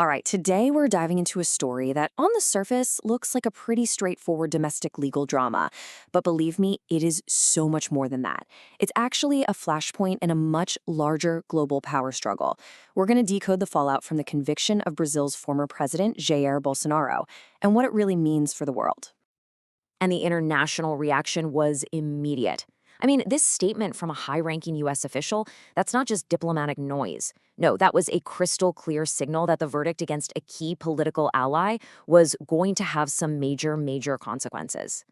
All right, today we're diving into a story that on the surface looks like a pretty straightforward domestic legal drama. But believe me, it is so much more than that. It's actually a flashpoint in a much larger global power struggle. We're going to decode the fallout from the conviction of Brazil's former president, Jair Bolsonaro, and what it really means for the world. And the international reaction was immediate. I mean, this statement from a high-ranking U.S. official, that's not just diplomatic noise. No, that was a crystal clear signal that the verdict against a key political ally was going to have some major consequences.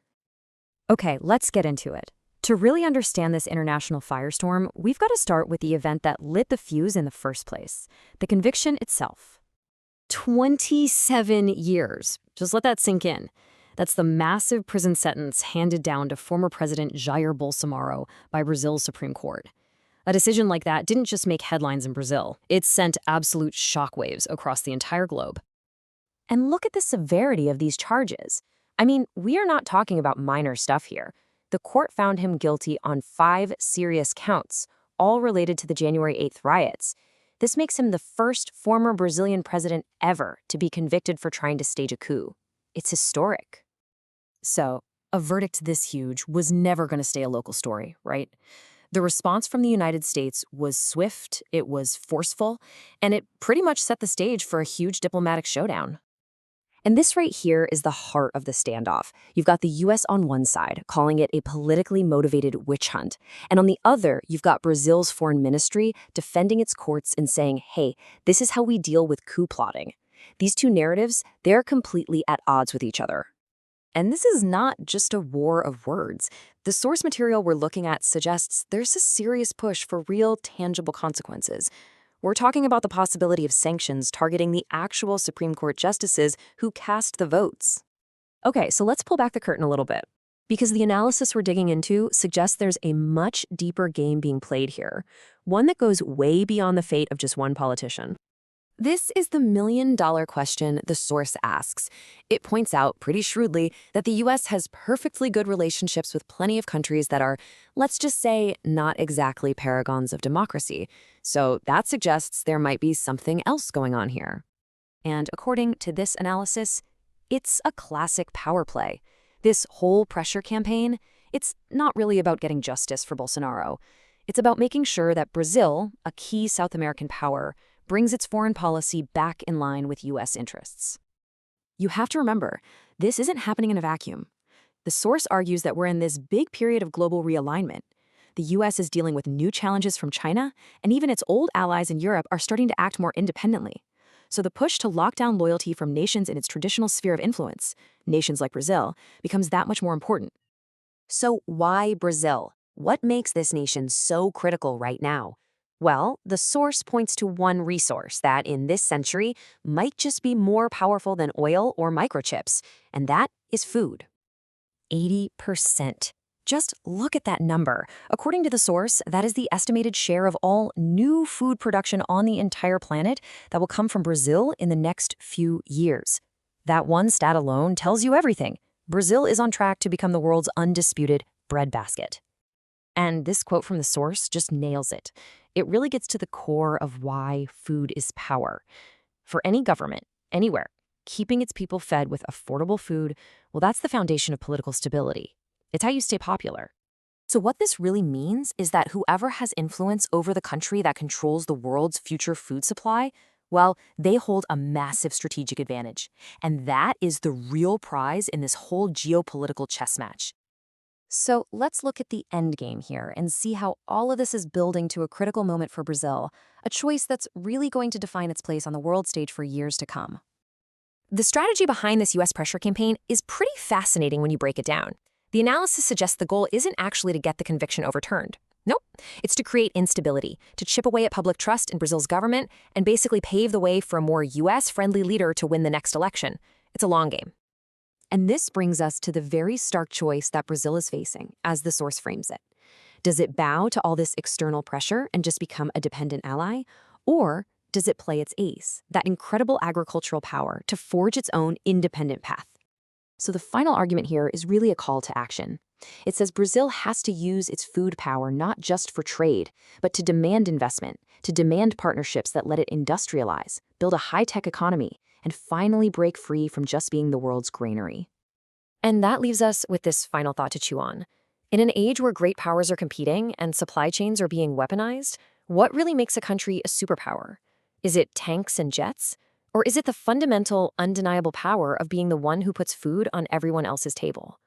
Okay, let's get into it. To really understand this international firestorm, we've got to start with the event that lit the fuse in the first place, the conviction itself. 27 years. Just let that sink in. That's the massive prison sentence handed down to former President Jair Bolsonaro by Brazil's Supreme Court. A decision like that didn't just make headlines in Brazil. It sent absolute shockwaves across the entire globe. And look at the severity of these charges. I mean, we are not talking about minor stuff here. The court found him guilty on 5 serious counts, all related to the January 8th riots. This makes him the first former Brazilian president ever to be convicted for trying to stage a coup. It's historic. So, a verdict this huge was never going to stay a local story, right? The response from the United States was swift, it was forceful, and it pretty much set the stage for a huge diplomatic showdown. And this right here is the heart of the standoff. You've got the U.S. on one side, calling it a politically motivated witch hunt. And on the other, you've got Brazil's foreign ministry defending its courts and saying, hey, this is how we deal with coup plotting. These two narratives, they're completely at odds with each other. And this is not just a war of words. The source material we're looking at suggests there's a serious push for real, tangible consequences. We're talking about the possibility of sanctions targeting the actual Supreme Court justices who cast the votes. Okay, so let's pull back the curtain a little bit, because the analysis we're digging into suggests there's a much deeper game being played here, one that goes way beyond the fate of just one politician. This is the million-dollar question the source asks. It points out pretty shrewdly that the U.S. has perfectly good relationships with plenty of countries that are, let's just say, not exactly paragons of democracy. So that suggests there might be something else going on here. And according to this analysis, it's a classic power play. This whole pressure campaign, it's not really about getting justice for Bolsonaro. It's about making sure that Brazil, a key South American power, brings its foreign policy back in line with U.S. interests. You have to remember, this isn't happening in a vacuum. The source argues that we're in this big period of global realignment. The U.S. is dealing with new challenges from China, and even its old allies in Europe are starting to act more independently. So the push to lock down loyalty from nations in its traditional sphere of influence, nations like Brazil, becomes that much more important. So why Brazil? What makes this nation so critical right now? Well, the source points to one resource that, in this century, might just be more powerful than oil or microchips, and that is food. 80%. Just look at that number. According to the source, that is the estimated share of all new food production on the entire planet that will come from Brazil in the next few years. That one stat alone tells you everything. Brazil is on track to become the world's undisputed breadbasket. And this quote from the source just nails it. It really gets to the core of why food is power. For any government, anywhere, keeping its people fed with affordable food, well, that's the foundation of political stability. It's how you stay popular. So what this really means is that whoever has influence over the country that controls the world's future food supply, well, they hold a massive strategic advantage. And that is the real prize in this whole geopolitical chess match. So let's look at the end game here and see how all of this is building to a critical moment for Brazil, a choice that's really going to define its place on the world stage for years to come. The strategy behind this U.S. pressure campaign is pretty fascinating when you break it down. The analysis suggests the goal isn't actually to get the conviction overturned. Nope, it's to create instability, to chip away at public trust in Brazil's government, and basically pave the way for a more U.S.-friendly leader to win the next election. It's a long game. And this brings us to the very stark choice that Brazil is facing, as the source frames it. Does it bow to all this external pressure and just become a dependent ally? Or does it play its ace, that incredible agricultural power, to forge its own independent path? So the final argument here is really a call to action. It says Brazil has to use its food power not just for trade, but to demand investment, to demand partnerships that let it industrialize, build a high-tech economy, and finally break free from just being the world's granary. And that leaves us with this final thought to chew on. In an age where great powers are competing and supply chains are being weaponized, what really makes a country a superpower? Is it tanks and jets? Or is it the fundamental, undeniable power of being the one who puts food on everyone else's table?